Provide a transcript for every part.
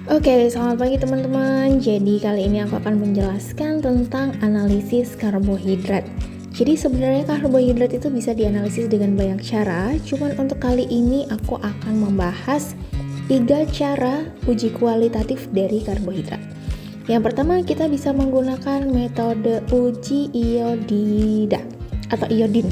Oke, selamat pagi teman-teman. Jadi kali ini aku akan menjelaskan tentang analisis karbohidrat. Jadi sebenarnya karbohidrat itu bisa dianalisis dengan banyak cara, cuman untuk kali ini aku akan membahas 3 cara uji kualitatif dari karbohidrat. Yang pertama, kita bisa menggunakan metode uji iodida atau iodin.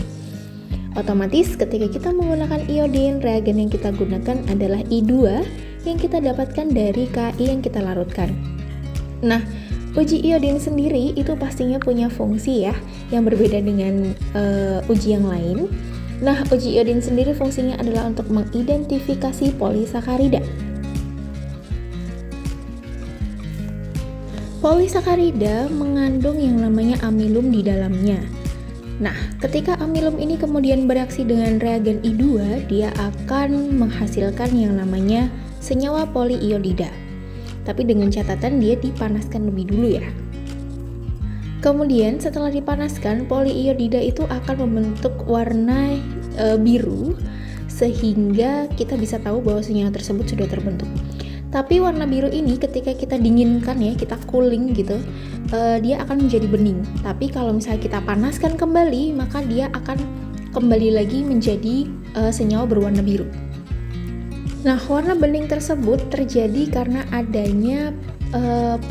Otomatis ketika kita menggunakan iodin, reagen yang kita gunakan adalah I2 yang kita dapatkan dari Ki yang kita larutkan. Nah, uji iodin sendiri itu pastinya punya fungsi ya, yang berbeda dengan uji yang lain. Nah, uji iodin sendiri fungsinya adalah untuk mengidentifikasi polisakarida. Polisakarida mengandung yang namanya amilum di dalamnya. Nah, ketika amilum ini kemudian bereaksi dengan reagen I2, dia akan menghasilkan yang namanya senyawa poliiodida. Tapi dengan catatan dia dipanaskan lebih dulu ya. Kemudian setelah dipanaskan, poliiodida itu akan membentuk warna biru sehingga kita bisa tahu bahwa senyawa tersebut sudah terbentuk. Tapi warna biru ini ketika kita dinginkan ya, kita cooling gitu, dia akan menjadi bening. Tapi kalau misalnya kita panaskan kembali, maka dia akan kembali lagi menjadi senyawa berwarna biru. Nah, warna bening tersebut terjadi karena adanya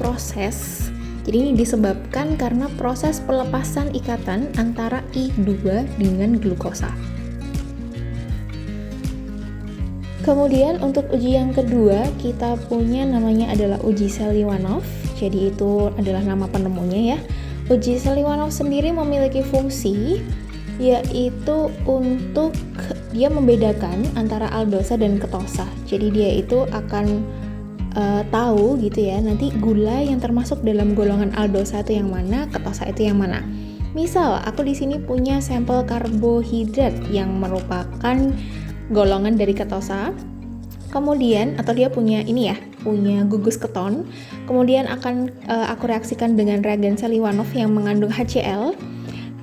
proses. Jadi ini disebabkan karena proses pelepasan ikatan antara I2 dengan glukosa. Kemudian untuk uji yang kedua, kita punya namanya adalah uji Seliwanov. Jadi itu adalah nama penemunya ya. Uji Seliwanov sendiri memiliki fungsi yaitu untuk dia membedakan antara aldosa dan ketosa. Jadi dia itu akan tahu gitu ya, nanti gula yang termasuk dalam golongan aldosa itu yang mana, ketosa itu yang mana. Misal aku di sini punya sampel karbohidrat yang merupakan golongan dari ketosa. Kemudian atau dia punya ini ya, punya gugus keton. Kemudian akan aku reaksikan dengan reagen Seliwanov yang mengandung HCl.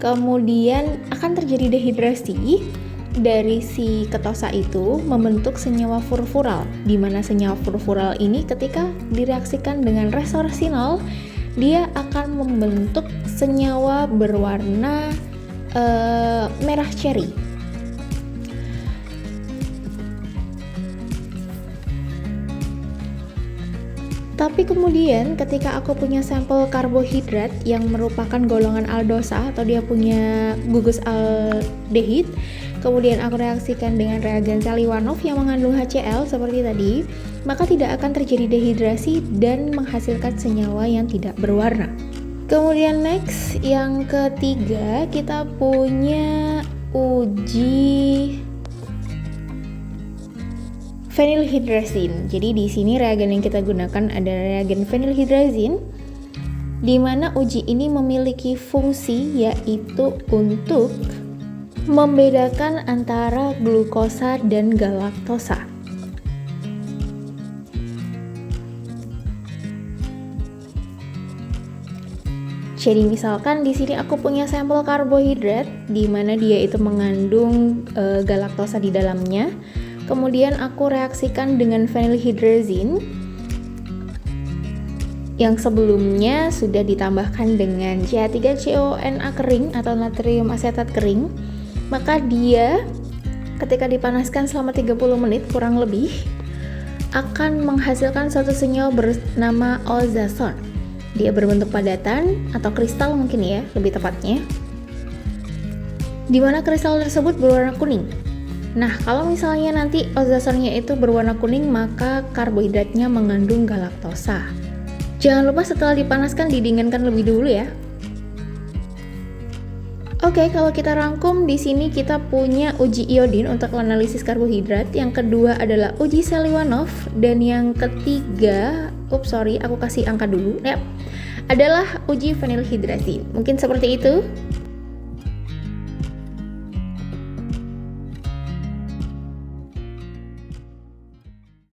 Kemudian akan terjadi dehidrasi dari si ketosa itu membentuk senyawa furfural, di mana senyawa furfural ini ketika direaksikan dengan resorsinol dia akan membentuk senyawa berwarna merah ceri. Tapi kemudian ketika aku punya sampel karbohidrat yang merupakan golongan aldosa atau dia punya gugus aldehid, kemudian aku reaksikan dengan reagen Seliwanov yang mengandung HCl seperti tadi, maka tidak akan terjadi dehidrasi dan menghasilkan senyawa yang tidak berwarna. Kemudian next, yang ketiga kita punya uji fenilhidrazin. Jadi di sini reagen yang kita gunakan ada reagen fenilhidrazin, di mana uji ini memiliki fungsi yaitu untuk membedakan antara glukosa dan galaktosa. Jadi misalkan di sini aku punya sampel karbohidrat di mana dia itu mengandung galaktosa di dalamnya. Kemudian aku reaksikan dengan fenilhidrazin yang sebelumnya sudah ditambahkan dengan CH3CONA kering atau natrium asetat kering. Maka dia ketika dipanaskan selama 30 menit kurang lebih akan menghasilkan suatu senyawa bernama ozazon. Dia berbentuk padatan atau kristal mungkin ya, lebih tepatnya. Di mana kristal tersebut berwarna kuning. Nah, kalau misalnya nanti ozazonnya itu berwarna kuning, maka karbohidratnya mengandung galaktosa. Jangan lupa setelah dipanaskan didinginkan lebih dulu ya. Oke, kalau kita rangkum di sini kita punya uji iodin untuk analisis karbohidrat, yang kedua adalah uji Seliwanov, dan yang ketiga, aku kasih angka dulu, adalah uji fenilhidrazin. Mungkin seperti itu.